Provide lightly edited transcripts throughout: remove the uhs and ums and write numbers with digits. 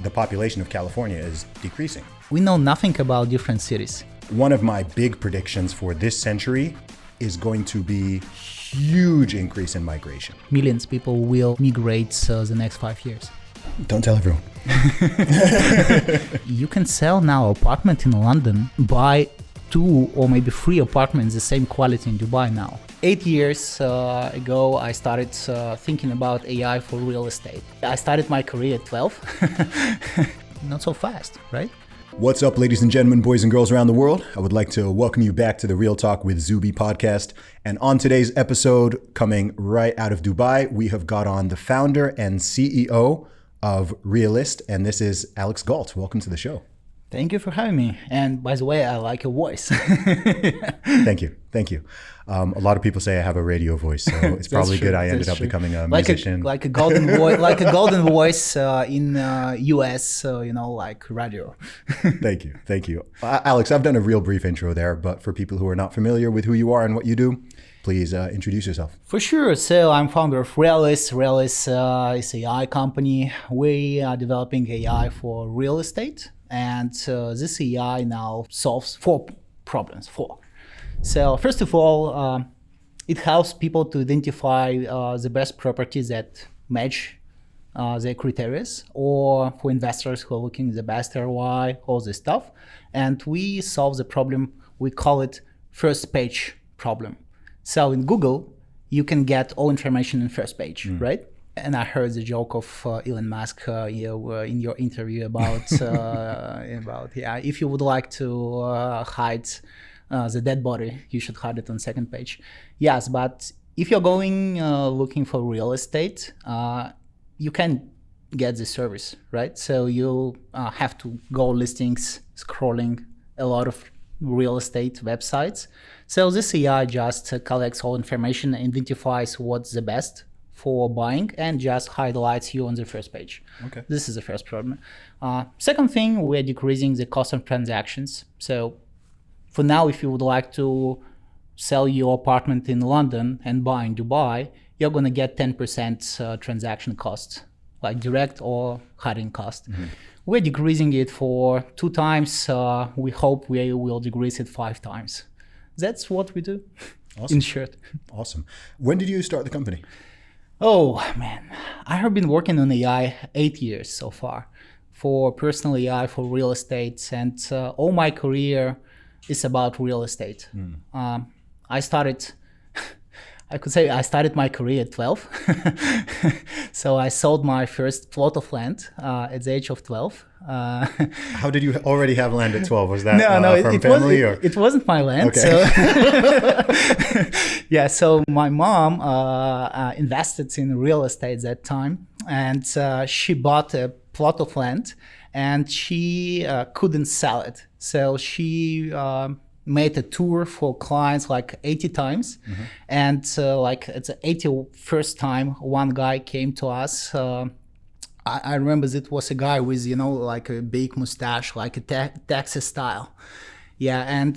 the population of California is decreasing. We know nothing about different cities. One of my big predictions for this century is going to be huge increase in migration. Millions of people will migrate the next 5 years. Don't tell everyone. You can sell now apartment in London, buy 2 or maybe 3 apartments the same quality in Dubai now. 8 years ago, I started thinking about AI for real estate. I started my career at 12. Not so fast, right? What's up, ladies and gentlemen, boys and girls around the world? I would like to welcome you back to the Real Talk with Zuby podcast. And on today's episode, coming right out of Dubai, we have got on the founder and CEO of Realiste, and this is Alex Galt. Welcome to the show. Thank you for having me. And by the way, I like your voice. Thank you. A lot of people say I have a radio voice, so it's probably good I ended up becoming a musician. Like a golden voice, in US, like radio. Thank you. Alex, I've done a real brief intro there, but for people who are not familiar with who you are and what you do, please introduce yourself. For sure. So I'm founder of Realiste. Realiste is an AI company. We are developing AI for real estate. And this AI now solves 4 problems. So first of all, it helps people to identify the best properties that match their criteria, or for investors who are looking at the best ROI, all this stuff. And we solve the problem, we call it first page problem. So in Google, you can get all information in first page, right? And I heard the joke of Elon Musk in your interview about if you would like to hide the dead body, you should hide it on second page. Yes, but if you're going looking for real estate, you can get the service, right? So you have to go listings, scrolling a lot of real estate websites. So this AI just collects all information, identifies what's the best for buying, and just highlights you on the first page. Okay. This is the first problem. Second thing, we're decreasing the cost of transactions. So for now, if you would like to sell your apartment in London and buy in Dubai, you're going to get 10% transaction cost, like direct or hidden cost. Mm-hmm. We're decreasing it for 2 times. We hope we will decrease it 5 times. That's what we do. Awesome. In short. Awesome. When did you start the company? Oh man, I have been working on AI 8 years so far, for personal AI, for real estate, and all my career is about real estate. I started my career at 12. So I sold my first plot of land at the age of 12. How did you already have land at 12? Was that from family? It wasn't my land. Okay. So so my mom invested in real estate that time, and she bought a plot of land, and she couldn't sell it. So she made a tour for clients like 80 times. Mm-hmm. And like at the 81st time, one guy came to us. I remember it was a guy with, like a big mustache, like a Texas style. Yeah, and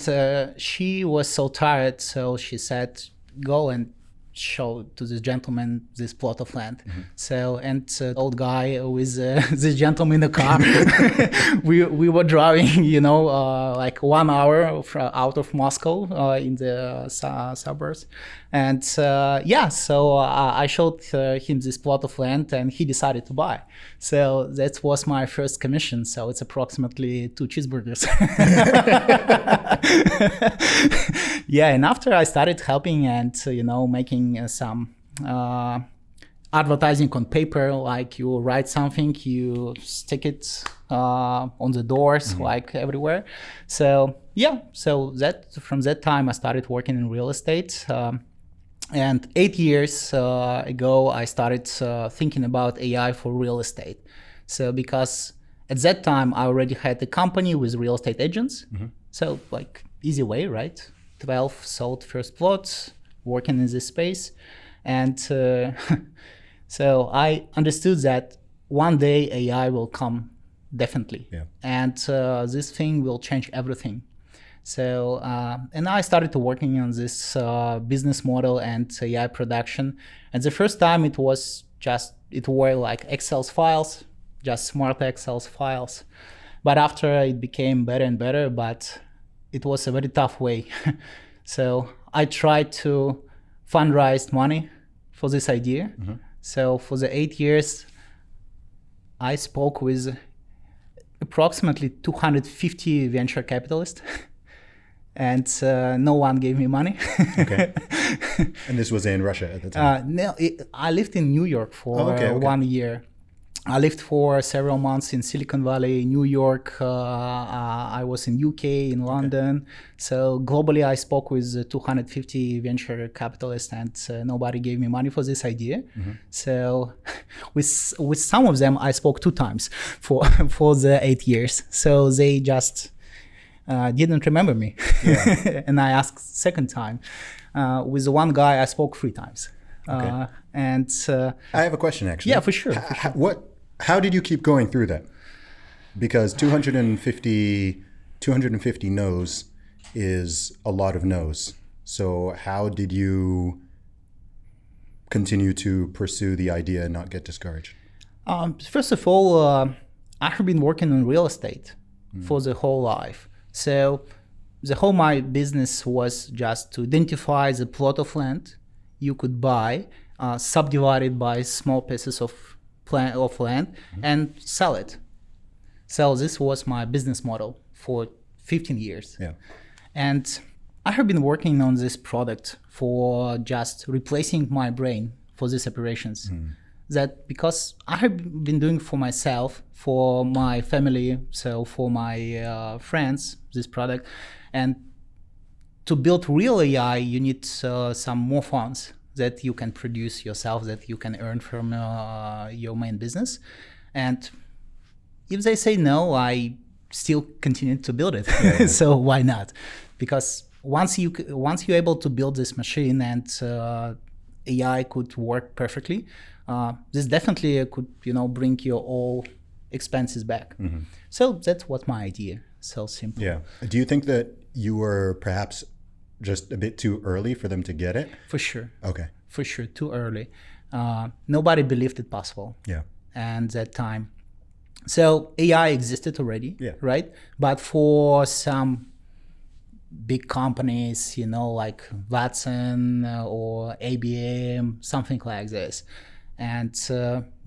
she was so tired, so she said, go and show to this gentleman this plot of land. Mm-hmm. So, and old guy with this gentleman in the car, we were driving, like 1 hour out of Moscow in the suburbs. And so I showed him this plot of land, and he decided to buy. So that was my first commission. So it's approximately 2 cheeseburgers. Yeah, and after I started helping and, making some advertising on paper, like you write something, you stick it on the doors, mm-hmm. like everywhere. So that from that time I started working in real estate. And 8 years ago, I started thinking about AI for real estate. So because at that time, I already had a company with real estate agents. Mm-hmm. So like easy way, right? 12 sold first plots, working in this space. And so I understood that one day AI will come, definitely. Yeah. And this thing will change everything. So, and I started to working on this business model and AI production. And the first time it were like Excel files, just smart Excel files. But after it became better and better, but it was a very tough way. So I tried to fundraise money for this idea. So for the 8 years, I spoke with approximately 250 venture capitalists, and no one gave me money. Okay. And this was in Russia at the time? No, I lived in New York for 1 year. I lived for several months in Silicon Valley, New York. I was in UK, in London. So globally, I spoke with 250 venture capitalists, and nobody gave me money for this idea. So with some of them, I spoke 2 times for the 8 years. So they just didn't remember me. Yeah. And I asked second time. With one guy, I spoke 3 times. Okay. And I have a question, actually. Yeah, for sure. How did you keep going through that? Because 250 no's is a lot of no's. So how did you continue to pursue the idea and not get discouraged? First of all, I have been working in real estate for the whole life. So the whole my business was just to identify the plot of land you could buy, subdivide it by small pieces of land, and sell it. So this was my business model for 15 years. Yeah. And I have been working on this product for just replacing my brain for these operations. That because I have been doing for myself, for my family, so for my friends, this product. And to build real AI, you need some more funds that you can produce yourself, that you can earn from your main business. And if they say no, I still continue to build it. Yeah. So why not? Because once you're able to build this machine and AI could work perfectly, this definitely could bring your all expenses back. So that's what my idea. So simple. Yeah. Do you think that you were perhaps just a bit too early for them to get it? For sure. Okay. For sure, too early. Nobody believed it possible. Yeah. And that time. So AI existed already, right? But for some big companies, like Watson or ABM, something like this. And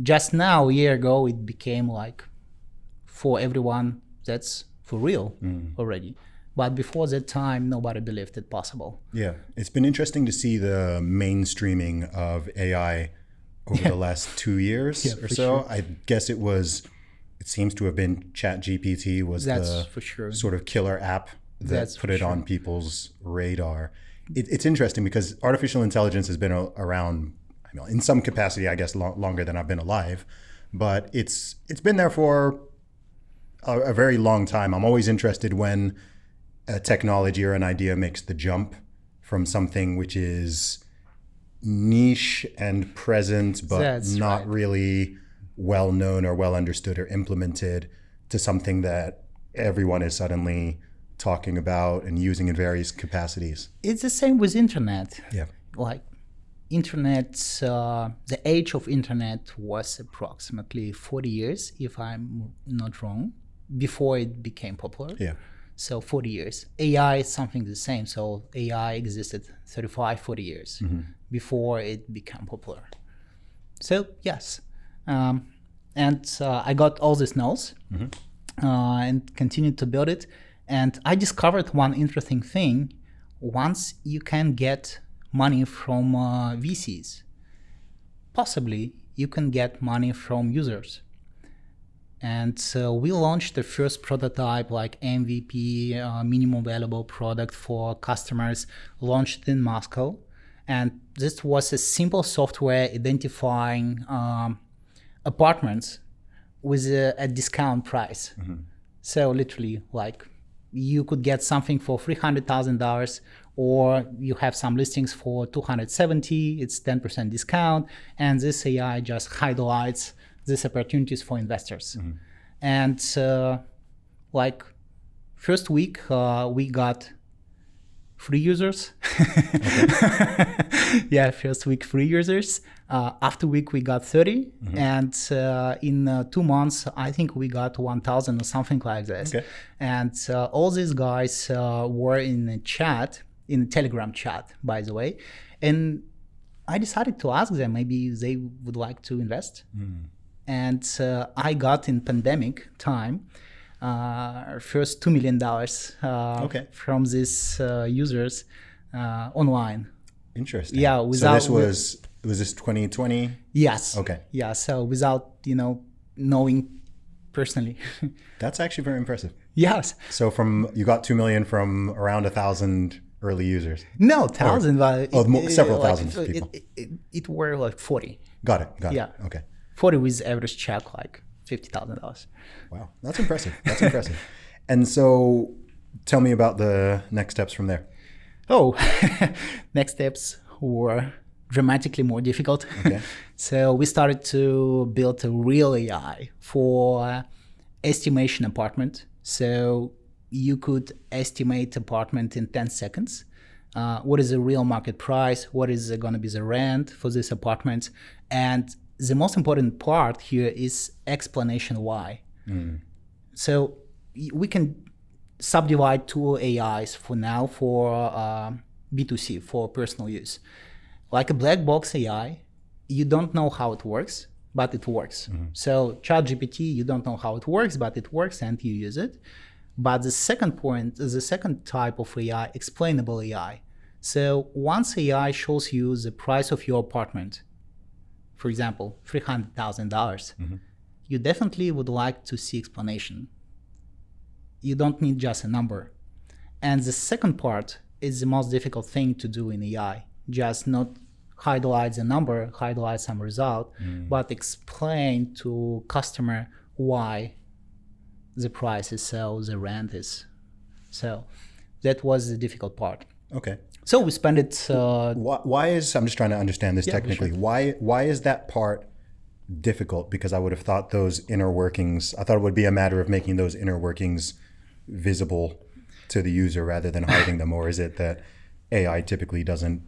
just now, a year ago, it became like for everyone, that's for real already. But before that time, nobody believed it possible. Yeah, it's been interesting to see the mainstreaming of AI over the last 2 years or so. Sure. I guess it seems to have been ChatGPT was the for sure. Sort of killer app that put it on people's radar. It's interesting because artificial intelligence has been around, in some capacity, I guess, longer than I've been alive, but it's been there for a very long time. I'm always interested when a technology or an idea makes the jump from something which is niche and present, but not really well known or well understood or implemented, to something that everyone is suddenly talking about and using in various capacities. It's the same with internet. Yeah. Like internet, the age of internet was approximately 40 years, if I'm not wrong, before it became popular. Yeah. So 40 years. AI is something the same. So AI existed 35, 40 years before it became popular. So yes. And I got all these nodes and continued to build it. And I discovered one interesting thing. Once you can get money from VCs, possibly you can get money from users. And so we launched the first prototype, like MVP, minimum valuable product for customers, launched in Moscow. And this was a simple software identifying apartments with a discount price. So literally, like you could get something for $300,000, or you have some listings for $270,000, it's 10% discount. And this AI just highlights these opportunities for investors. And like first week, we got 3 users. Yeah, first week 3 users. After week we got 30, and in 2 months I think we got 1,000 or something like this. Okay. And all these guys were in a chat, in a Telegram chat, by the way, and I decided to ask them maybe they would like to invest. And I got in pandemic time first $2 million from these users online. Interesting. Yeah, so this was this 2020? Yes. Okay. Yeah, so without knowing personally. That's actually very impressive. Yes. So you got 2 million from around 1,000 early users. No, 1,000, but several thousands of people. It were like 40. Got it. Yeah. Okay. 40 with average check like $50,000. Wow, that's impressive. That's impressive. And so, tell me about the next steps from there. Oh, next steps were dramatically more difficult. Okay. So we started to build a real AI for estimation apartment. So you could estimate apartment in 10 seconds. What is the real market price? What is going to be the rent for this apartment? And the most important part here is explanation why. So we can subdivide 2 AIs for now for B2C, for personal use. Like a black box AI, you don't know how it works, but it works. So ChatGPT, you don't know how it works, but it works and you use it. But the second point is the second type of AI, explainable AI. So once AI shows you the price of your apartment, for example, $300,000, you definitely would like to see explanation. You don't need just a number. And the second part is the most difficult thing to do in AI. Just not highlight the number, highlight some result, but explain to customer why the price is so, the rent is so. That was the difficult part. Okay. So we spent it. Why is, I'm just trying to understand this technically. Sure. Why is that part difficult? Because I would have thought those inner workings, I thought it would be a matter of making those inner workings visible to the user rather than hiding them. Or is it that AI typically doesn't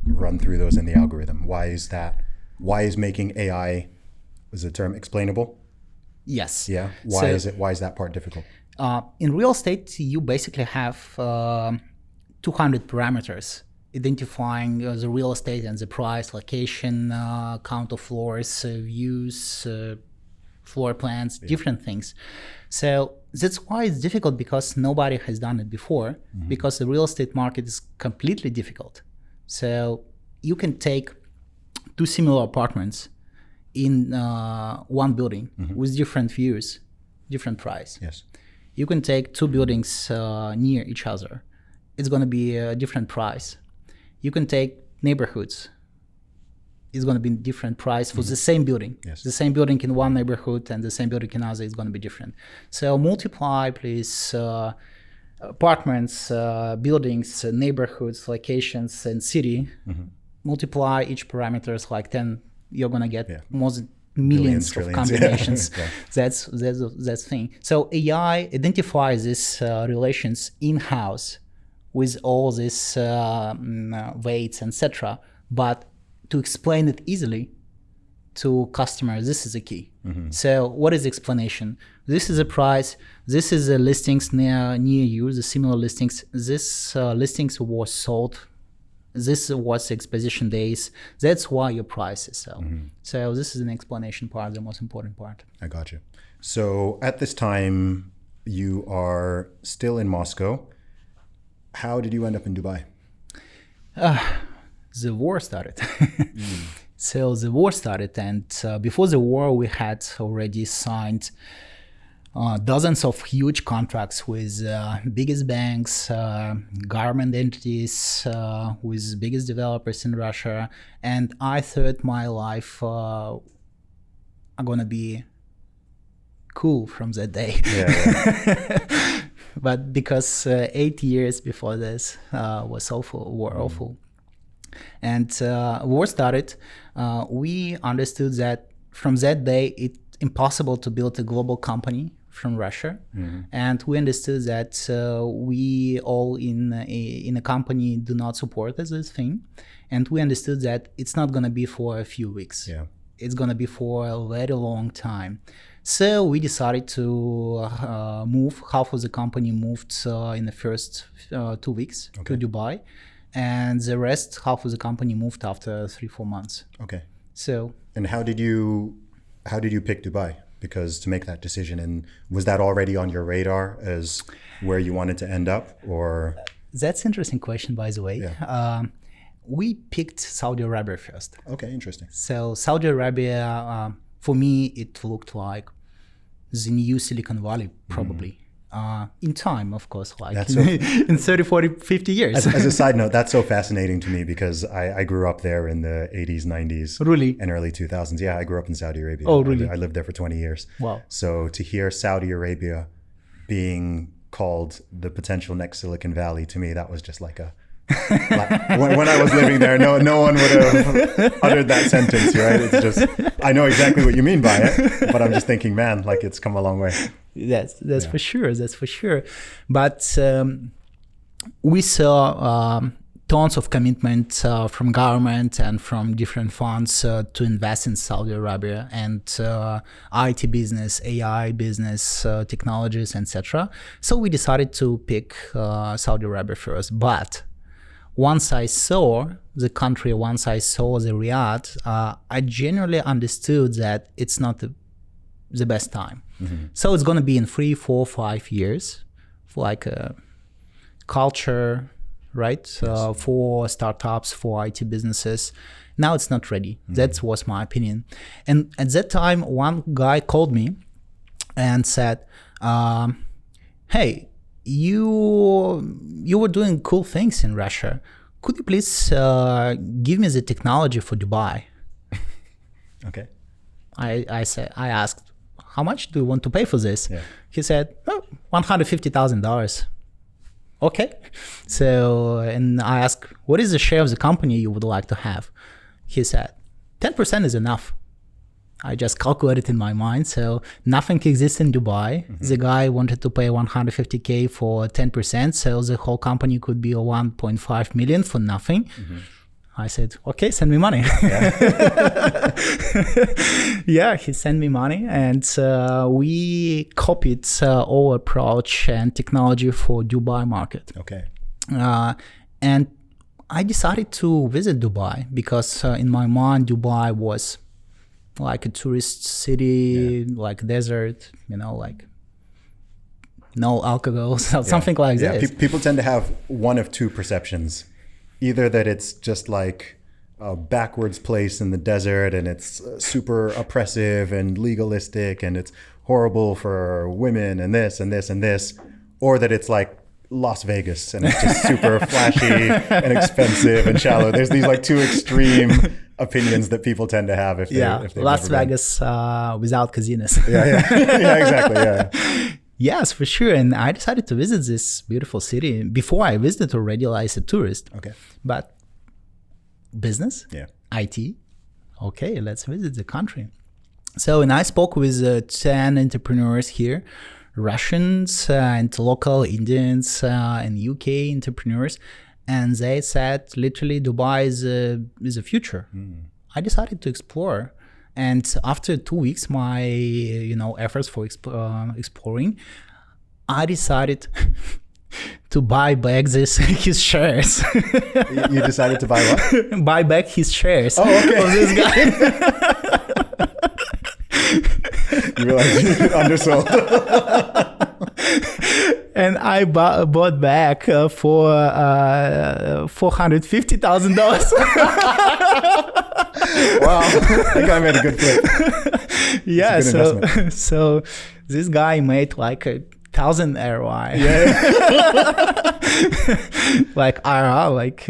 run through those in the algorithm? Why is that? Why is making AI, is the term explainable? Yes. Yeah. Why is that part difficult? In real estate, you basically have 200 parameters identifying the real estate and the price, location, count of floors, views, floor plans, different things. So that's why it's difficult, because nobody has done it before, because the real estate market is completely difficult. So you can take 2 similar apartments in one building with different views, different price. Yes. You can take 2 buildings near each other. It's going to be a different price. You can take neighborhoods. It's going to be a different price for the same building. Yes. The same building in one neighborhood and the same building in another is going to be different. So multiply, please, apartments, buildings, neighborhoods, locations, and city. Multiply each parameters like 10. You're going to get more than millions of combinations. Yeah. That's thing. So AI identifies these relations in-house with all these weights, etc. But to explain it easily to customers, this is the key. So what is explanation? This is a price. This is the listings near you, the similar listings. This listings was sold. This was exposition days. That's why your price is so. So this is an explanation part, the most important part. I got you. So at this time, you are still in Moscow. How did you end up in Dubai? The war started. So the war started, and before the war, we had already signed dozens of huge contracts with biggest banks, government entities, with biggest developers in Russia. And I thought my life are gonna be cool from that day. Yeah. But because 8 years before this was awful, were awful. And war started, we understood that from that day, it's impossible to build a global company from Russia, and we understood that we all in a company do not support this thing, and we understood that it's not going to be for a few weeks. Yeah. It's going to be for a very long time. So we decided to move. Half of the company moved in the first 2 weeks to Dubai, and the rest, half of the company, moved after 3-4 months. Okay. So. And how did you pick Dubai? Because to make that decision, and was that already on your radar as where you wanted to end up, or? That's an interesting question, by the way. Yeah. We picked Saudi Arabia first. Okay, interesting. So Saudi Arabia, for me, it looked like the new Silicon Valley, probably. In time, of course, like in 30, 40, 50 years. As a side note, that's so fascinating to me because I grew up there in the 80s, 90s, really? And early 2000s. Yeah, I grew up in Saudi Arabia. Oh, really? I lived there for 20 years. Wow. So to hear Saudi Arabia being called the potential next Silicon Valley, to me, that was just like a... when I was living there, no one would have uttered that sentence, right? It's just, I know exactly what you mean by it, but I'm just thinking, man, like it's come a long way. That's for sure. That's for sure. But we saw tons of commitment from government and from different funds to invest in Saudi Arabia and IT business, AI business, technologies, etc. So we decided to pick Saudi Arabia first. But once I saw the country, once I saw the Riyadh, I genuinely understood that it's not the best time. So it's going to be in 3, 4, 5 years, for like a culture, right? For startups, for IT businesses. Now it's not ready. That was my opinion. And at that time, one guy called me and said, hey, you were doing cool things in Russia. Could you please give me the technology for Dubai? Okay. I asked, how much do you want to pay for this? Yeah. He said, $150,000. Okay. So, and I asked, what is the share of the company you would like to have? He said, 10% is enough. I just calculated in my mind. So nothing exists in Dubai. The guy wanted to pay 150K for 10%. So the whole company could be 1.5 million for nothing. I said, okay, send me money. Yeah, he sent me money, and we copied our approach and technology for Dubai market. Okay. And I decided to visit Dubai because in my mind, Dubai was like a tourist city, like desert, like no alcohol, something like this. People tend to have one of two perceptions. Either that it's just like a backwards place in the desert and it's super oppressive and legalistic and it's horrible for women and this and this and this, or that it's like Las Vegas and it's just super flashy and expensive and shallow. There's these like two extreme opinions that people tend to have if they've Las never Vegas without casinos. Yeah, exactly. Yeah. Yes, for sure. And I decided to visit this beautiful city. Before I visited already as a tourist. Okay. But business, yeah, IT, okay, let's visit the country. So, and I spoke with 10 entrepreneurs here, Russians and local Indians and UK entrepreneurs. And they said, literally, Dubai is a future. I decided to explore. And after 2 weeks, my efforts for exploring, I decided to buy back his shares. You decided to buy what? Buy back his shares. Oh, okay. Of this guy. You realize you undersold. And I bought back for $450,000. Wow, that guy made a good flip. Yeah, so this guy made like 1,000 ROI. Yeah. Like IRR, like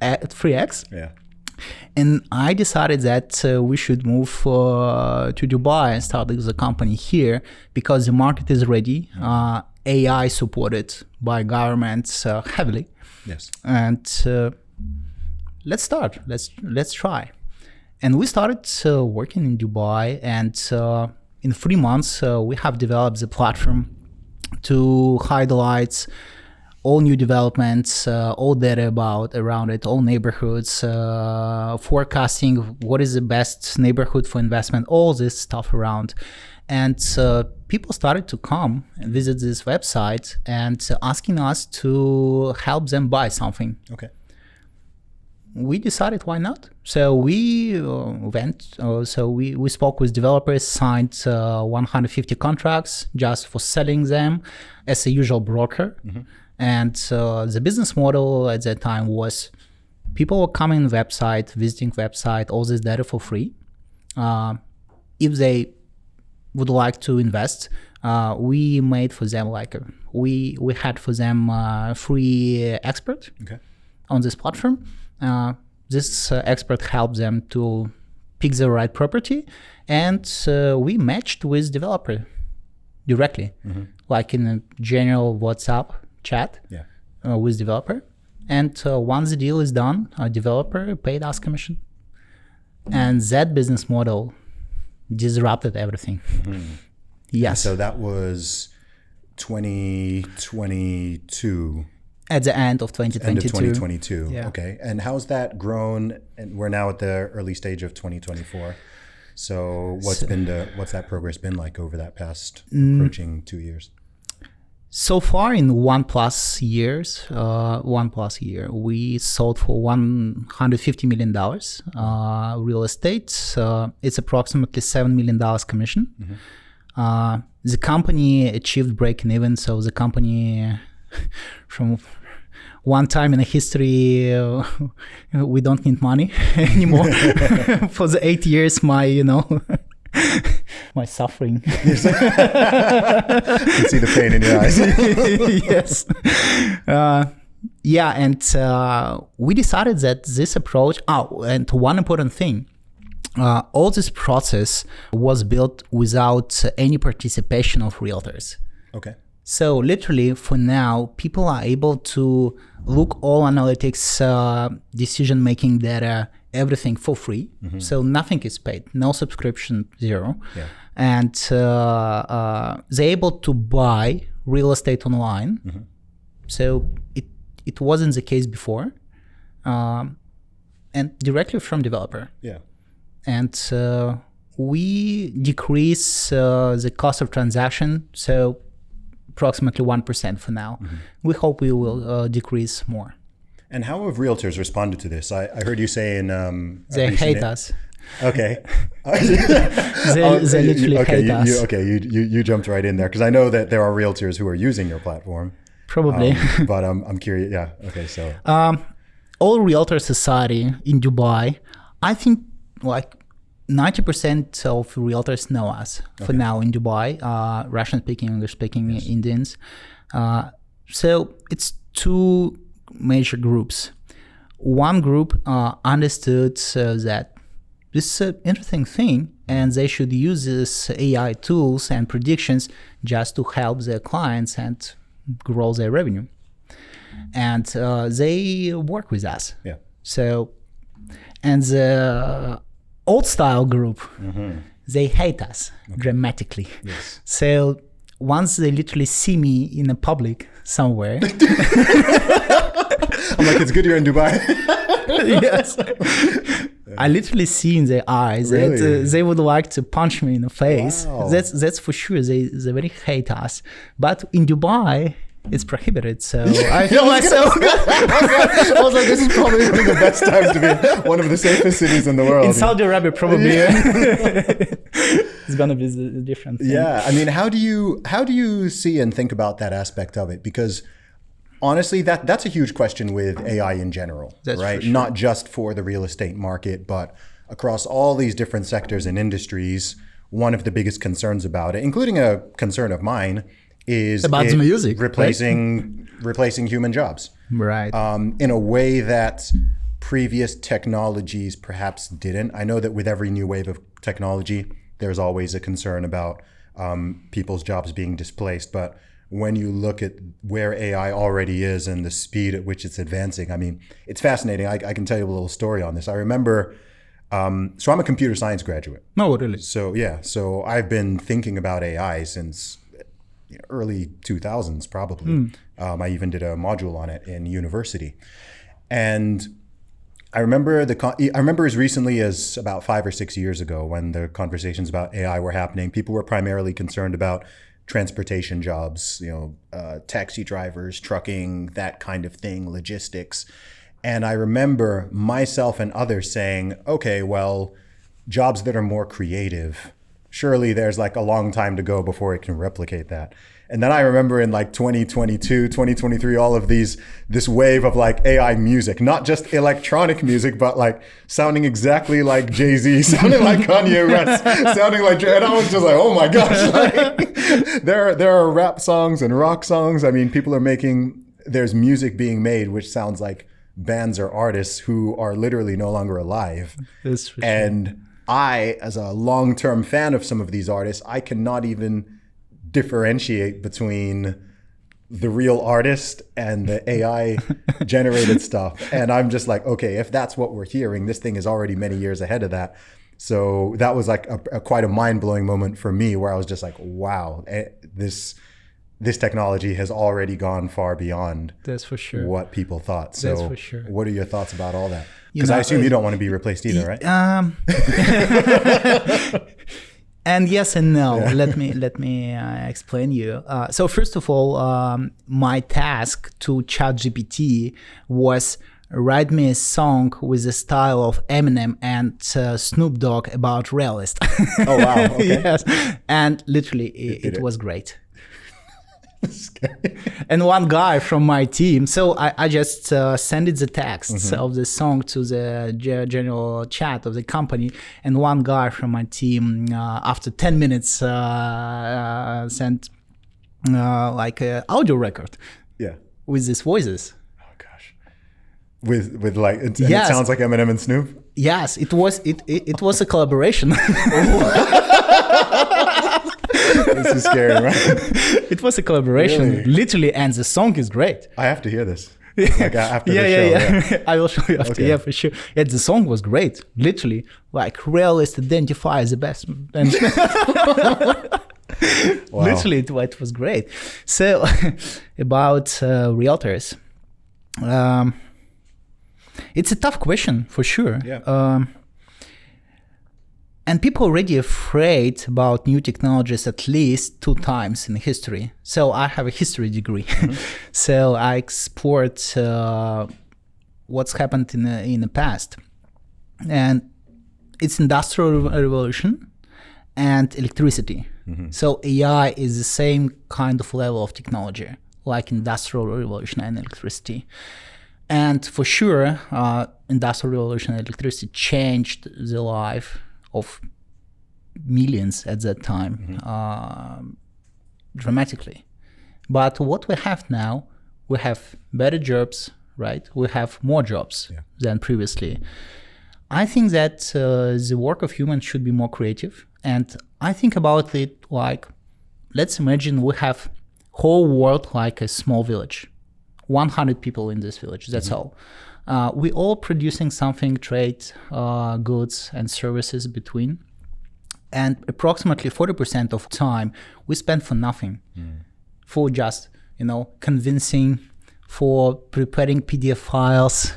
3x. Yeah. And I decided that we should move to Dubai and start the company here because the market is ready. AI supported by governments heavily. Yes. And let's start. Let's try. And we started working in Dubai, and in 3 months, we have developed the platform to highlight all new developments, all data around it, all neighborhoods, forecasting what is the best neighborhood for investment, all this stuff around. And people started to come and visit this website and asking us to help them buy something. Okay. We decided why not. So we we spoke with developers, signed 150 contracts just for selling them as a usual broker. Mm-hmm. And the business model at that time was people were coming website, visiting website, all this data for free. If they would like to invest, we made for them we had for them a free expert on this platform. This expert helped them to pick the right property, and we matched with developer directly, like in a general WhatsApp chat with developer. And once the deal is done, a developer paid us commission. And that business model disrupted everything. Yes. So that was 2022. At the end of 2022. End of 2022. Yeah. Okay. And how's that grown? And we're now at the early stage of 2024. So what's that progress been like over that past approaching 2 years? So far in 1+ year, we sold for $150 million real estate. It's approximately $7 million commission. The company achieved breaking even. So the company, from one time in the history, we don't need money anymore. For the 8 years, my suffering. You can see the pain in your eyes. Yes. And we decided that this approach, and one important thing, all this process was built without any participation of realtors. Okay. So literally for now, people are able to look all analytics, decision-making data, everything for free. So nothing is paid, no subscription, zero. Yeah. And they're able to buy real estate online. So it wasn't the case before. And directly from developer. Yeah. And we decrease the cost of transaction, so approximately 1% for now. We hope we will decrease more. And how have realtors responded to this? I heard you say in they hate us. Okay. They literally hate us. You jumped right in there because I know that there are realtors who are using your platform. Probably. But I'm curious. Yeah. Okay. So all realtor society in Dubai, I think like 90% of realtors know us for now in Dubai, Russian speaking, English speaking Indians. So it's two major groups. One group understood that this is an interesting thing and they should use this AI tools and predictions just to help their clients and grow their revenue. And they work with us. Yeah. So, and the old style group, they hate us dramatically. Yes. So once they literally see me in a public somewhere, I'm like, it's good you're in Dubai. Yes. I literally see in their eyes that they would like to punch me in the face. Wow. That's for sure. They very hate us. But in Dubai, it's prohibited. So I feel myself. I was like, this is probably one of the best times to be one of the safest cities in the world. In Saudi Arabia, probably. It's gonna be a different thing. Yeah, I mean, how do you see and think about that aspect of it? Because honestly, that's a huge question with AI in general, that's right? For sure. Not just for the real estate market, but across all these different sectors and industries. One of the biggest concerns about it, including a concern of mine, is about the music, replacing human jobs, right? In a way that previous technologies perhaps didn't. I know that with every new wave of technology, there's always a concern about people's jobs being displaced. But when you look at where AI already is and the speed at which it's advancing, I mean, it's fascinating. I can tell you a little story on this. I remember So I'm a computer science graduate. No, really. So yeah, so I've been thinking about AI since early 2000s probably. I even did a module on it in university. And I remember as recently as about 5 or 6 years ago when the conversations about AI were happening, people were primarily concerned about transportation jobs, taxi drivers, trucking, that kind of thing, logistics. And I remember myself and others saying, okay, well, jobs that are more creative, surely there's like a long time to go before it can replicate that. And then I remember in like 2022, 2023, all of this wave of like AI music, not just electronic music, but like sounding exactly like Jay-Z, sounding like Kanye West, sounding like, and I was just like, oh my gosh, like, there are rap songs and rock songs. I mean, there's music being made, which sounds like bands or artists who are literally no longer alive. That's for sure. And I, as a long-term fan of some of these artists, I cannot even differentiate between the real artist and the AI generated stuff. And I'm just like, okay, if that's what we're hearing, this thing is already many years ahead of that. So that was like quite a mind-blowing moment for me where I was just like, wow, this technology has already gone far beyond That's for sure. what people thought. So That's for sure. What are your thoughts about all that? Because I assume you don't want to be replaced either, right? And yes and no. Yeah. Let me explain you. So first of all, my task to ChatGPT was write me a song with the style of Eminem and Snoop Dogg about Realiste. Oh wow! Okay. Yes, and literally it was great. And one guy from my team, so I just sent it the text of the song to the general chat of the company, and one guy from my team after 10 minutes sent like an audio record with these voices. Oh gosh, with like it sounds like Eminem and Snoop. Yes, it was a collaboration. This is scary, right? It was a collaboration, really? Literally, and the song is great. I have to hear this. Like after the show. Yeah. I will show you after. Okay. Yeah, for sure. Yeah, the song was great. Literally, like Realist identifies the best. And wow. Literally, it was great. So about realtors, it's a tough question for sure. Yeah. And people are already afraid about new technologies at least 2 times in history. So I have a history degree. So I explored what's happened in the past. And it's industrial revolution and electricity. So AI is the same kind of level of technology, like industrial revolution and electricity. And for sure, industrial revolution and electricity changed the life of millions at that time dramatically. But what we have now, we have better jobs, right? We have more jobs than previously. I think that the work of humans should be more creative. And I think about it like, let's imagine we have whole world like a small village, 100 people in this village, that's all. We all producing something, trade, goods and services between. And approximately 40% of time we spend for nothing, for just, convincing, for preparing PDF files,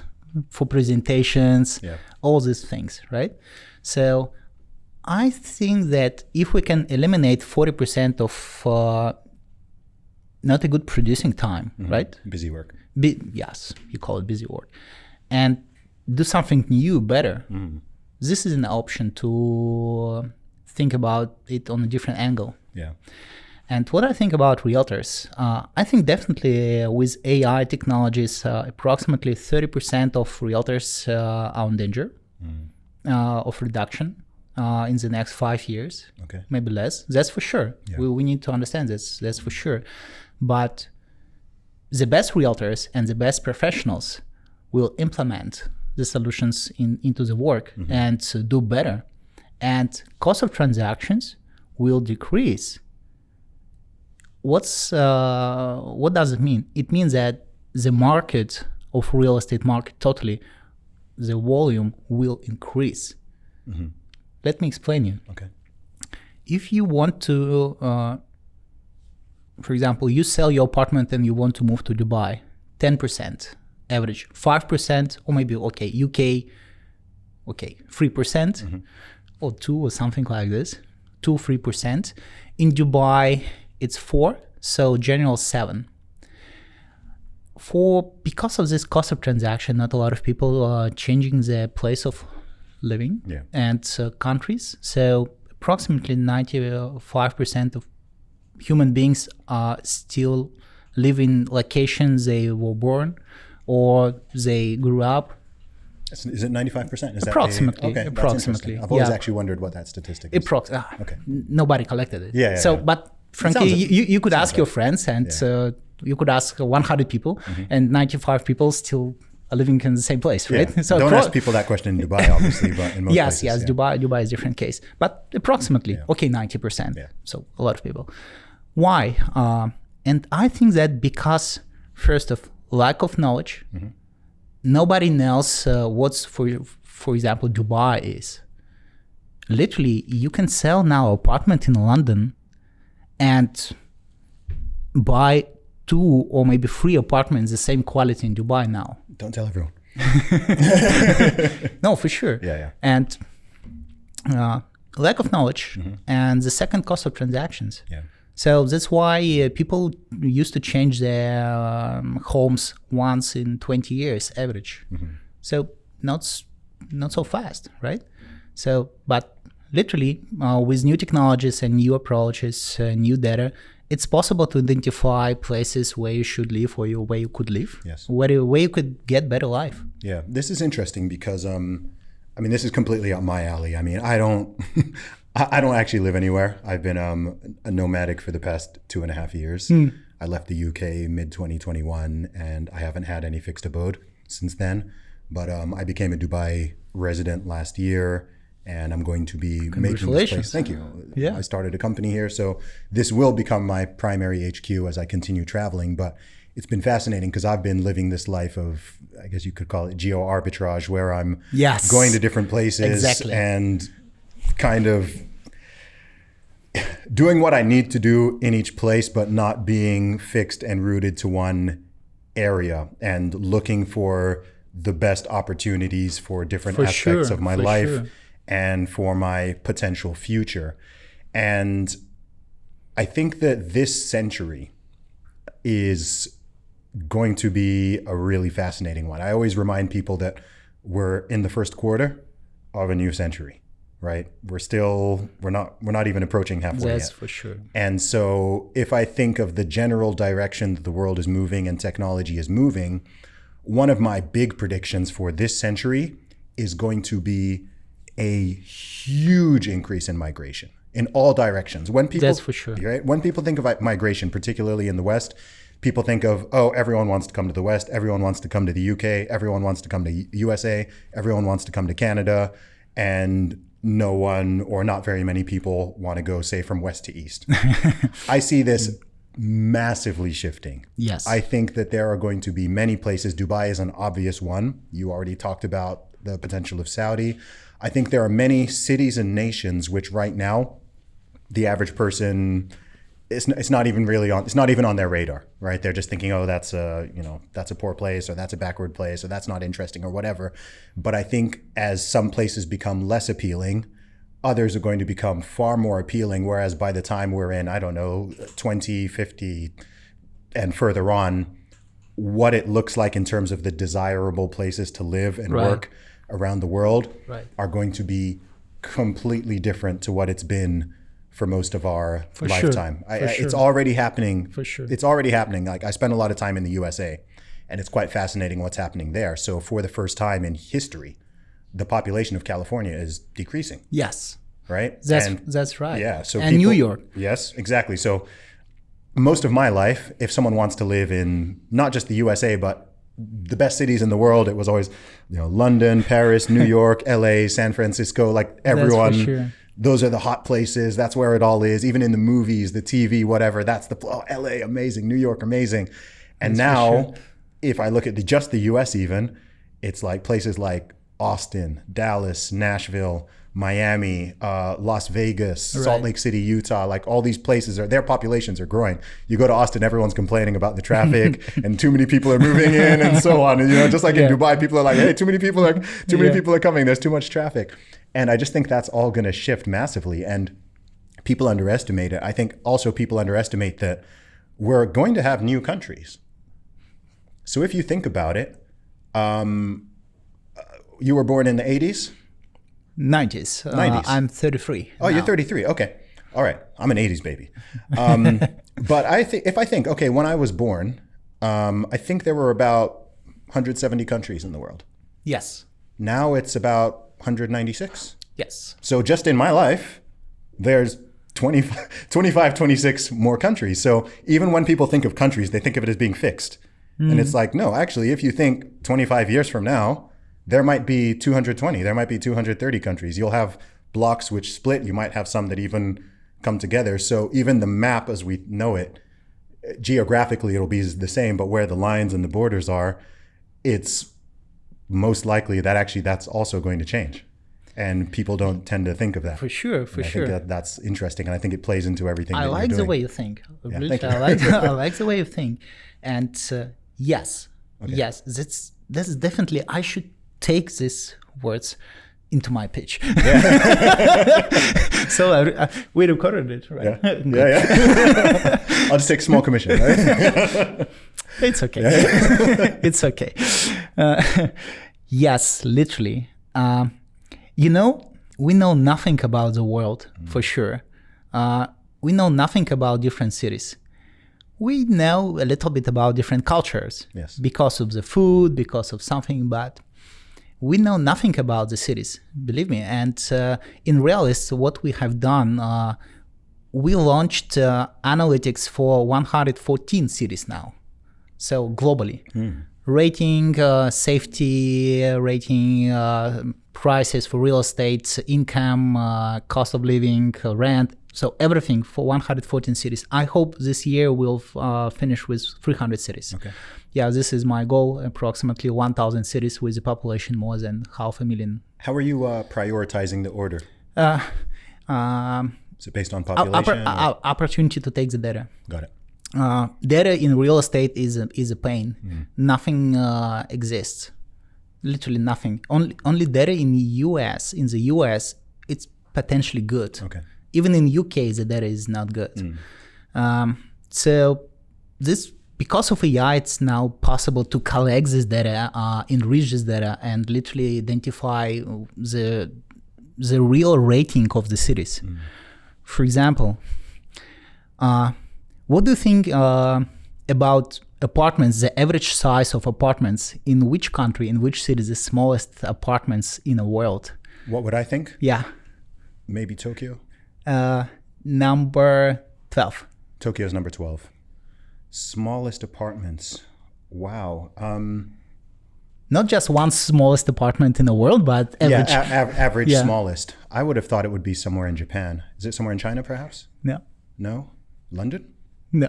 for presentations, all these things, right? So I think that if we can eliminate 40% of not a good producing time, right? Busy work. Yes, you call it busy work. And do something new, better. This is an option to think about it on a different angle. Yeah. And what I think about realtors, I think definitely with AI technologies, approximately 30% of realtors are in danger of reduction in the next 5 years, maybe less. That's for sure. Yeah. We need to understand this. That's for sure. But the best realtors and the best professionals will implement the solutions into the work and do better. And cost of transactions will decrease. What does it mean? It means that the market of real estate market totally, the volume will increase. Let me explain you. Okay. If you want to, for example, you sell your apartment and you want to move to Dubai, 10% average, 5%, or maybe, UK, 3%, or 2 or something like this, 2-3%. In Dubai, it's 4, so general 7. Because of this cost of transaction, not a lot of people are changing their place of living and countries. So approximately 95% of human beings are still live in locations they were born or they grew up. Is it 95%? Is Approximately. That approximately. I've always actually wondered what that statistic is. Okay. Nobody collected it. But frankly, you could ask your friends and you could ask 100 people and 95 people still are living in the same place, right? So don't ask people that question in Dubai, obviously, but in most places. Yes, Dubai is a different case. But approximately, 90%. Yeah. So a lot of people. Why? And I think that because, first of lack of knowledge, nobody knows what's, for example, Dubai is. Literally, you can sell now an apartment in London and buy 2 or maybe 3 apartments the same quality in Dubai now. Don't tell everyone. No, for sure. Yeah. And lack of knowledge and the second, cost of transactions. Yeah. So that's why people used to change their homes once in 20 years average. So not so fast, right? So, but literally with new technologies and new approaches, new data, it's possible to identify places where you should live or where you could live, where you could get better life. Yeah, this is interesting because, this is completely up my alley. I don't actually live anywhere. I've been a nomadic for the past 2.5 years. I left the UK mid-2021 and I haven't had any fixed abode since then. But I became a Dubai resident last year and I'm going to be making this place. Thank you. Yeah. I started a company here. So this will become my primary HQ as I continue traveling. But it's been fascinating because I've been living this life of, I guess you could call it geo-arbitrage, where I'm going to different places and kind of doing what I need to do in each place, but not being fixed and rooted to one area and looking for the best opportunities for different aspects of my life and for my potential future. And I think that this century is going to be a really fascinating one. I always remind people that we're in the first quarter of a new century. Right? We're not even approaching halfway yet. That's for sure. And so if I think of the general direction that the world is moving and technology is moving, one of my big predictions for this century is going to be a huge increase in migration in all directions. That's for sure. Right? When people think of migration, particularly in the West, people think of, everyone wants to come to the West, everyone wants to come to the UK, everyone wants to come to USA, everyone wants to come to Canada, and no one or not very many people want to go, say, from west to east. I see this massively shifting. Yes. I think that there are going to be many places. Dubai is an obvious one. You already talked about the potential of Saudi. I think there are many cities and nations which right now, the average person, it's not even on their radar, right? They're just thinking, that's a poor place, or that's a backward place, or that's not interesting, or whatever. But I think as some places become less appealing, others are going to become far more appealing. Whereas by the time we're in, 2050 and further on, what it looks like in terms of the desirable places to live and work around the world are going to be completely different to what it's been for most of our lifetime. It's already happening. For sure. It's already happening. Like, I spent a lot of time in the USA, and it's quite fascinating what's happening there. So for the first time in history, the population of California is decreasing. Yes. Right? That's right. Yeah. So New York. Yes, exactly. So most of my life, if someone wants to live in not just the USA, but the best cities in the world, it was always, London, Paris, New York, LA, San Francisco, like everyone. That's for sure. Those are the hot places. That's where it all is. Even in the movies, the TV, whatever, that's LA, amazing. New York, amazing. And now, if I look at just the US even, it's like places like Austin, Dallas, Nashville, Miami, Las Vegas, Salt Right. Lake City, Utah, like all these places their populations are growing. You go to Austin, everyone's complaining about the traffic and too many people are moving in and so on. And, just like in Dubai, people are like, hey, too many people are coming. There's too much traffic. And I just think that's all going to shift massively. And people underestimate it. I think also people underestimate that we're going to have new countries. So if you think about it, you were born in the 80s? 90s. 90s. I'm 33. Oh, now. you're 33. Okay. All right. I'm an 80s baby. But if I think, okay, when I was born, I think there were about 170 countries in the world. Yes. Now it's about 196. Yes. So just in my life, there's 25, 26 more countries. So even when people think of countries, they think of it as being fixed. And it's like, no, actually, if you think 25 years from now, there might be 220, there might be 230 countries. You'll have blocks which split. You might have some that even come together. So even the map as we know it, geographically, it'll be the same, but where the lines and the borders are, it's most likely that actually that's also going to change. And people don't tend to think of that. For sure, I think that's interesting. And I think it plays into everything I that like you're the doing. way you think. Yeah, Really, thank you. I like the way you think. And yes, that's definitely, I should take these words into my pitch. So we recorded it, right? Yeah. I'll just take small commission. Right? It's okay. It's okay. Yes, literally. We know nothing about the world for sure. We know nothing about different cities. We know a little bit about different cultures. Yes. Because of the food, because of something, but we know nothing about the cities, believe me. And in Realiste, what we have done, we launched analytics for 114 cities now. So globally. Rating, safety, rating, prices for real estate, income, cost of living, rent. So everything for 114 cities. I hope this year we'll finish with 300 cities. Okay. Yeah, this is my goal, approximately 1,000 cities with a population more than 500,000. How are you prioritizing the order? Is it based on population? Opportunity to take the data. Got it. Data in real estate is a pain. Nothing exists. Literally nothing. Only data in the US. In the US, it's potentially good. Okay. Even in UK, the data is not good. So this, because of AI, it's now possible to collect this data, enrich this data, and literally identify the real rating of the cities. For example, what do you think about apartments, the average size of apartments, in which country, in which city, the smallest apartments in the world? What would I think? Yeah. Maybe Tokyo? Number 12. Tokyo's number 12. Smallest apartments. Wow. Not just one smallest apartment in the world, but average. Average Yeah. smallest. I would have thought it would be somewhere in Japan. Is it somewhere in China, perhaps? No. No? London? No.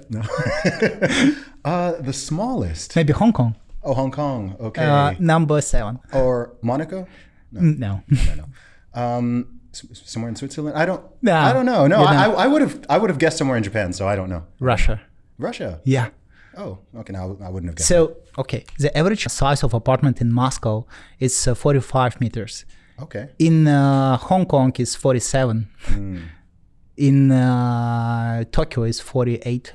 The smallest. Maybe Hong Kong. Oh, Hong Kong. Okay. Number 7. Or Monaco? No. No. Somewhere in Switzerland? I don't No. know. No, You know. I would have guessed somewhere in Japan, so I don't know. Russia. Russia? Yeah. Oh, okay. No, I wouldn't have guessed. So, okay, the average size of apartment in Moscow is 45 meters. Okay. In Hong Kong is 47. In Tokyo is 48.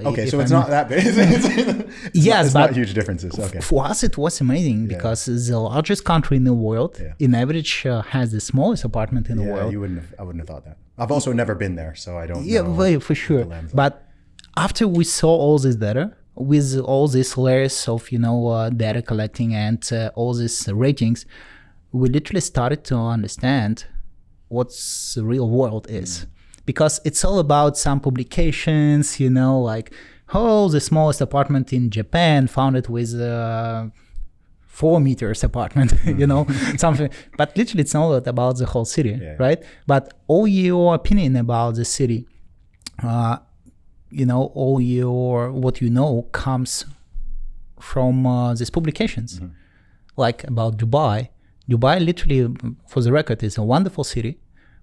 Okay, so it's not that big. It's but not huge differences. Okay. For us, it was amazing because the largest country in the world, in average, has the smallest apartment in the world. I wouldn't have thought that. I've also never been there, so I don't know. Yeah, well, for sure. But after we saw all this data, with all these layers of, data collecting and all these ratings, we literally started to understand what the real world is. Because it's all about some publications, like, the smallest apartment in Japan found it with 4 meters apartment, something. But literally, it's not about the whole city, right? But all your opinion about the city, all what comes from these publications. Like about Dubai Dubai, literally, for the record, is a wonderful city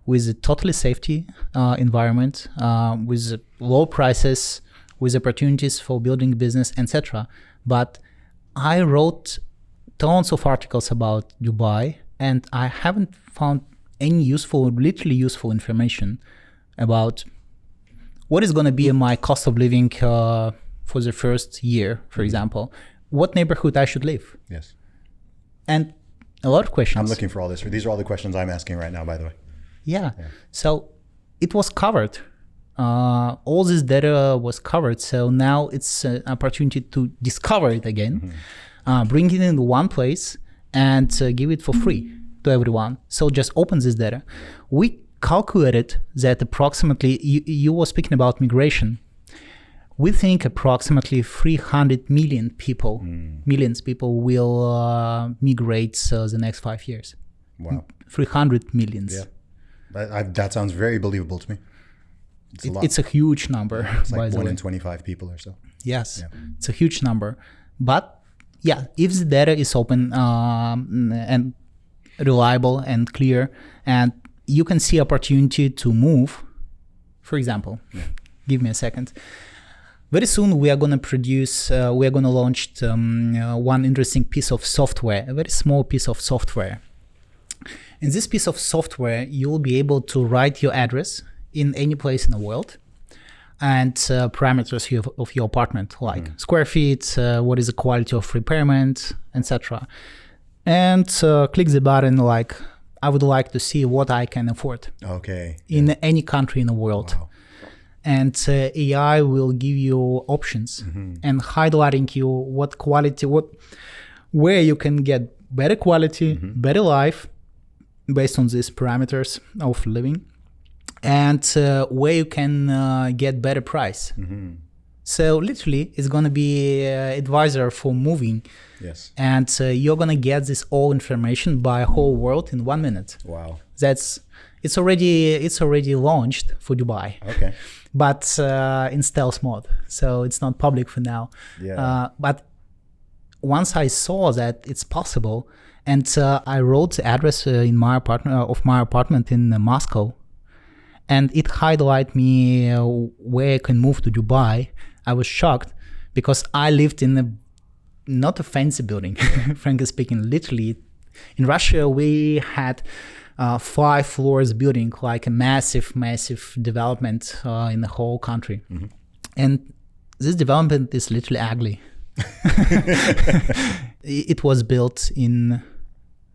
with a totally safety environment, with low prices, with opportunities for building business, etc. But I wrote tons of articles about Dubai, and I haven't found any literally useful information about what is going to be my cost of living for the first year, for example, what neighborhood I should live. Yes. And a lot of questions. I'm looking for all this. These are all the questions I'm asking right now, by the way. Yeah. So it was covered. All this data was covered. So now it's an opportunity to discover it again, bring it into one place, and give it for free to everyone. So just open this data. We calculated that approximately, you were speaking about migration. We think approximately 300 million people, millions people will migrate the next 5 years. Wow. 300 millions. Yeah. That sounds very believable to me. It's a lot. It's a huge number. It's by like the 1 way. in 25 people or so. Yes, it's a huge number. But yeah, if the data is open and reliable and clear, and you can see opportunity to move, for example, give me a second. Very soon we are going to produce, we are going to launch one interesting piece of software, a very small piece of software. In this piece of software, you will be able to write your address in any place in the world and parameters of your apartment, like square feet, what is the quality of repairment, etc. And click the button like, I would like to see what I can afford in any country in the world. Wow. And AI will give you options and highlighting you what quality, where you can get better quality, better life based on these parameters of living, and where you can get better price. So literally, it's going to be an advisor for moving. Yes. And you're going to get this all information by whole world in 1 minute. Wow. It's already launched for Dubai. Okay. But in stealth mode, so it's not public for now. Yeah. But once I saw that it's possible, and I wrote the address in my apartment in Moscow, and it highlighted me where I can move to Dubai. I was shocked because I lived in not a fancy building, frankly speaking. Literally, in Russia we had 5 floors building, like a massive development in the whole country. And this development is literally ugly. It was built in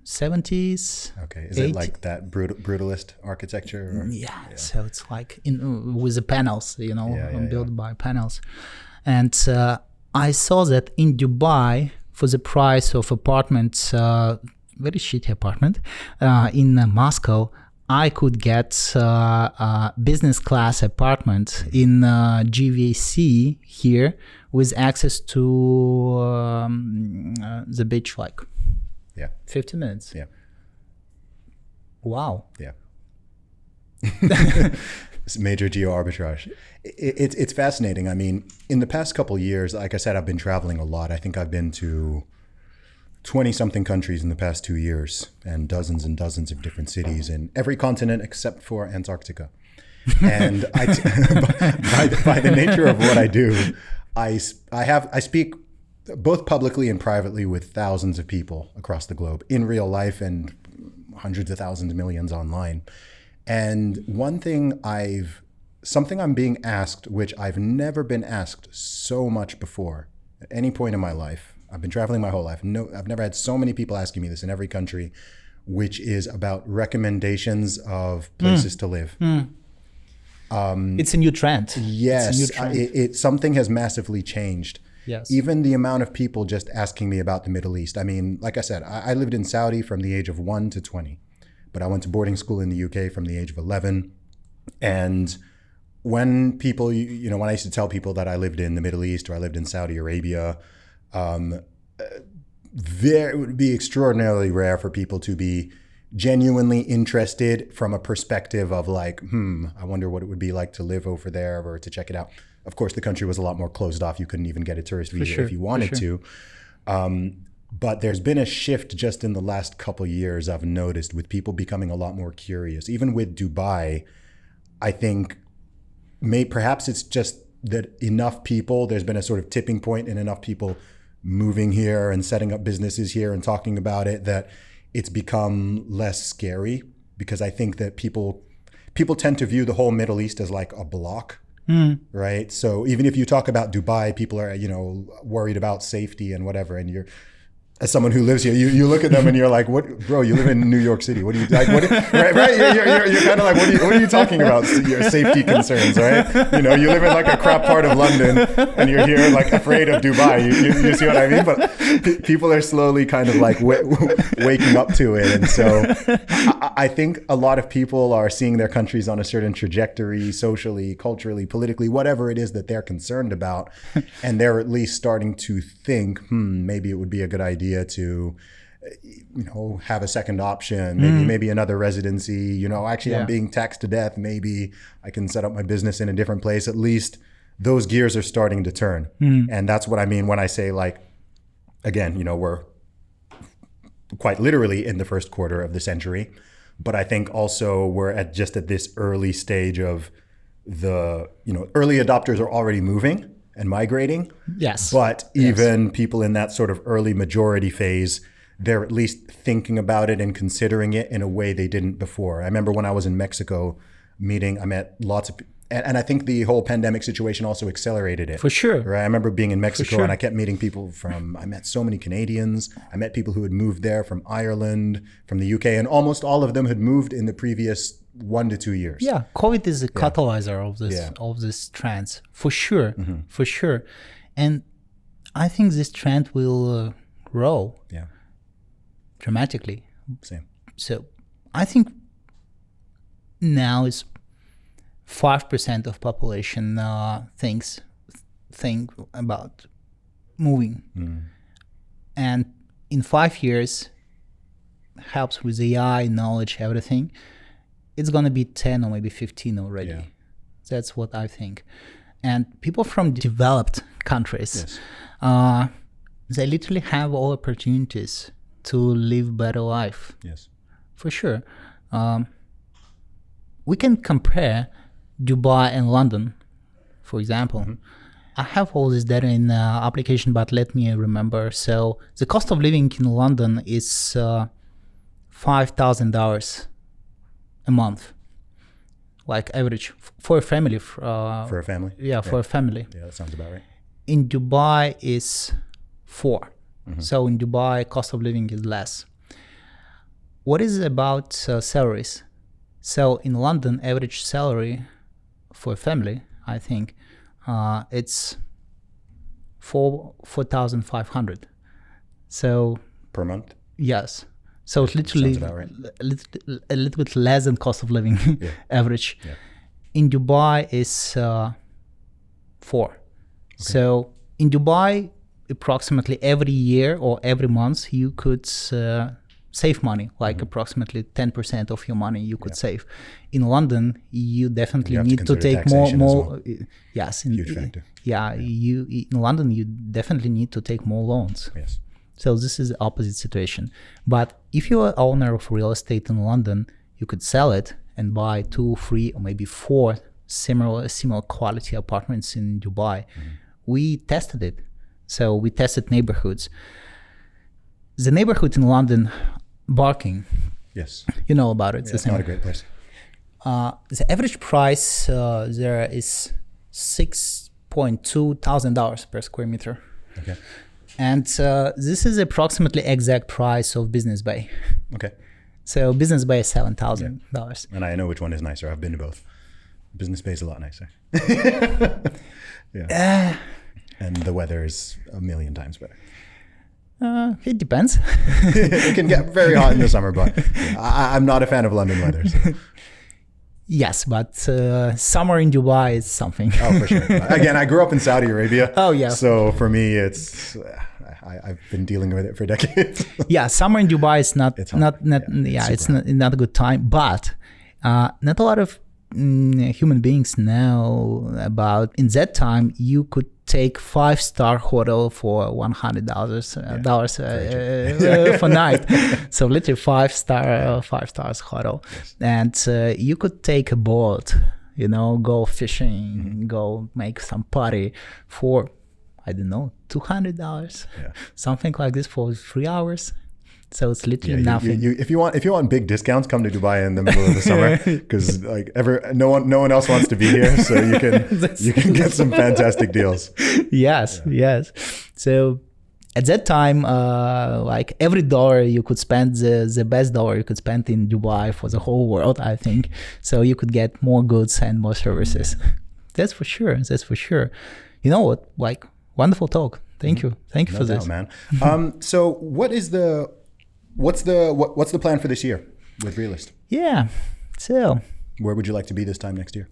70s. Okay. Is it like that brutalist architecture? Or? Yeah. So it's like with the panels, built by panels. And I saw that in Dubai, for the price of apartments, very shitty apartment in Moscow, I could get a business class apartment in GVC here with access to the beach, like 50 minutes. Yeah. Wow. Yeah. It's major geo-arbitrage. It's fascinating. I mean, in the past couple of years, like I said, I've been traveling a lot. I think I've been to 20-something countries in the past 2 years, and dozens of different cities in every continent except for Antarctica. And by the nature of what I do, I speak both publicly and privately with thousands of people across the globe in real life and hundreds of thousands, millions online. And something I'm being asked, which I've never been asked so much before at any point in my life. I've been traveling my whole life. No, I've never had so many people asking me this in every country, which is about recommendations of places to live. It's a new trend. Yes, something has massively changed. Yes. Even the amount of people just asking me about the Middle East. I mean, like I said, I lived in Saudi from the age of 1 to 20, but I went to boarding school in the UK from the age of 11. And when people, when I used to tell people that I lived in the Middle East or I lived in Saudi Arabia, it would be extraordinarily rare for people to be genuinely interested from a perspective of like, I wonder what it would be like to live over there or to check it out. Of course, the country was a lot more closed off. You couldn't even get a tourist visa if you wanted to. But there's been a shift just in the last couple of years, I've noticed, with people becoming a lot more curious. Even with Dubai, I think perhaps it's just that enough people, there's been a sort of tipping point in enough people moving here and setting up businesses here and talking about it, that it's become less scary, because I think that people tend to view the whole Middle East as like a block. Right? So even if you talk about Dubai, people are, worried about safety and whatever. And you're, as someone who lives here, you look at them and you're like, "What, bro? You live in New York City. What do you like? Right? You're kind of like, what are you talking about? Your safety concerns, right? You live in like a crap part of London, and you're here like afraid of Dubai. You see what I mean? But people are slowly kind of like waking up to it, and so I think a lot of people are seeing their countries on a certain trajectory, socially, culturally, politically, whatever it is that they're concerned about, and they're at least starting to think, maybe it would be a good idea to have a second option, maybe another residency. Actually, I'm being taxed to death, maybe I can set up my business in a different place. At least those gears are starting to turn. And that's what I mean when I say, like, again, we're quite literally in the first quarter of the century, but I think also we're at this early stage of the early adopters are already moving and migrating. Yes. But even people in that sort of early majority phase, they're at least thinking about it and considering it in a way they didn't before. I remember when I was in Mexico meeting, I met lots of, and I think the whole pandemic situation also accelerated it. For sure. Right? I remember being in Mexico and I kept meeting people I met so many Canadians. I met people who had moved there from Ireland, from the UK, and almost all of them had moved in the previous 1 to 2 years. Yeah, COVID is a catalyzer of this trends, for sure, for sure. And I think this trend will grow dramatically. Same. So I think now is 5% of population think about moving. And in 5 years, helps with AI, knowledge, everything, it's going to be 10 or maybe 15 already. Yeah. That's what I think. And people from developed countries, they literally have all opportunities to live better life. Yes. For sure. We can compare Dubai and London, for example. I have all this data in application, but let me remember. So the cost of living in London is $5,000 a month, like average for a family. For a family? Yeah, for a family. Yeah, that sounds about right. In Dubai is 4. So in Dubai, cost of living is less. What is about salaries? So in London, average salary for a family, I think, it's 4,500. So per month? Yes. So it's literally right. a little bit less than cost of living average. Yeah. In Dubai is 4. Okay. So in Dubai, approximately every year or every month, you could save money, like approximately 10% of your money you could save. In London, you definitely need to take more. Well. Yes, huge factor. Yeah, in London, you definitely need to take more loans. Yes. So this is the opposite situation. But if you are owner of real estate in London, you could sell it and buy 2, 3, or maybe 4 similar quality apartments in Dubai. We tested it. So we tested neighborhoods. The neighborhood in London, Barking. Yes. You know about it. It's not a great place. The average price there is $6,200 per square meter. Okay. And this is approximately exact price of Business Bay. Okay. So Business Bay is $7,000. And I know which one is nicer. I've been to both. Business Bay is a lot nicer. And the weather is a million times better. It depends. It can get very hot in the summer, but I'm not a fan of London weather. So. Yes, but summer in Dubai is something. Oh, for sure. Again, I grew up in Saudi Arabia. Oh, yeah. So for me, it's I've been dealing with it for decades. Yeah, summer in Dubai is not it's not a good time. But not a lot of human beings know about. In that time, you could take 5-star hotel for $100 for night. So literally 5 stars hotel. Yes. And you could take a boat, go fishing, go make some party for, I don't know, $200, something like this for 3 hours. So it's literally nothing. If you want big discounts, come to Dubai in the middle of the summer, because no one else wants to be here, so you can get some fantastic deals. Yes. So at that time, like every dollar you could spend, the best dollar you could spend in Dubai for the whole world, I think. So you could get more goods and more services. That's for sure. You know what? Like, wonderful talk. Thank you for this, man. So what's the plan for this year with Realiste? Yeah. So where would you like to be this time next year?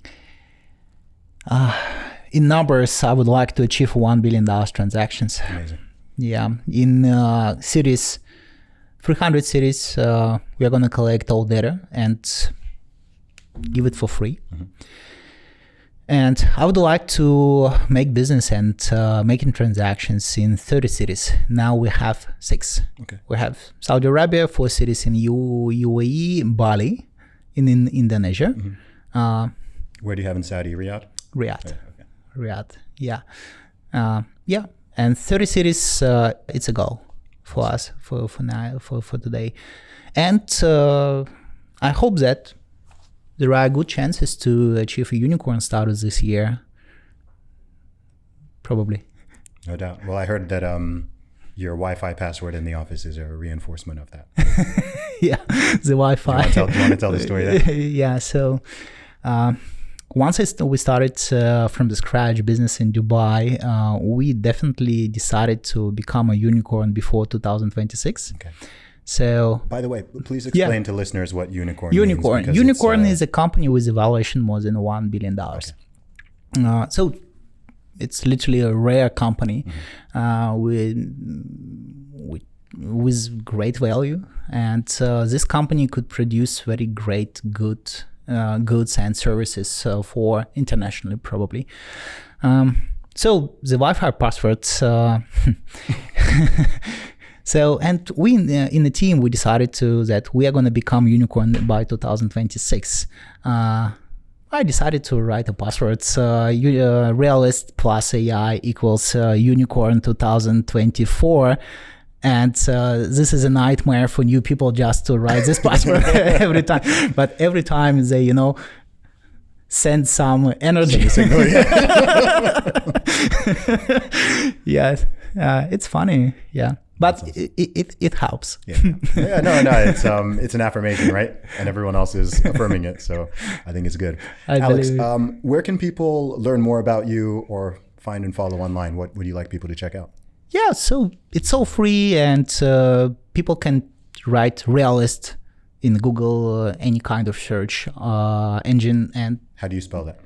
In numbers, I would like to achieve $1 billion transactions. Amazing. Yeah. In cities, 300 cities, we are going to collect all data and give it for free. And I would like to make business and making transactions in 30 cities. Now we have 6. Okay. We have Saudi Arabia, 4 cities in UAE, Bali, in Indonesia. Where do you have in Saudi? Riyadh? Riyadh. Okay. Riyadh, yeah. And 30 cities, it's a goal for us for now, for today. And I hope that there are good chances to achieve a unicorn status this year. Probably. No doubt. Well, I heard that your Wi-Fi password in the office is a reinforcement of that. Yeah, the Wi-Fi. Do you want to tell the story there? Yeah, so once we started from the scratch business in Dubai, we definitely decided to become a unicorn before 2026. Okay. So, by the way, please explain to listeners what unicorn means. Unicorn is a company with a valuation more than $1 billion. Okay. So it's literally a rare company with great value, and this company could produce very great goods and services for internationally, probably. So the Wi-Fi passwords. So, and we in the team, we decided that we are going to become unicorn by 2026. I decided to write a password, Realiste plus AI equals unicorn 2024. And this is a nightmare for new people just to write this password every time. But every time they, send some energy. Yes, it's funny. Yeah. But it helps. Yeah, no, it's an affirmation, right? And everyone else is affirming it, so I think it's good. Alex, where can people learn more about you or find and follow online? What would you like people to check out? Yeah, so it's all free, and people can write Realist in Google, any kind of search engine. And how do you spell that?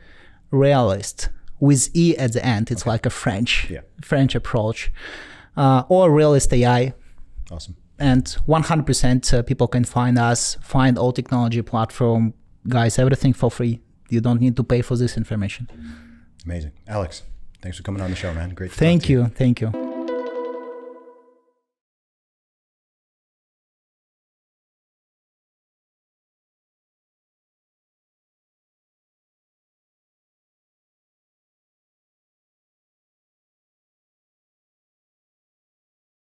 Realist with E at the end. It's like a French approach. Or Realiste AI. Awesome. And 100% people can find us, find all technology platform. Guys, everything for free. You don't need to pay for this information. Amazing. Alex, thanks for coming on the show, man. Great to Thank you.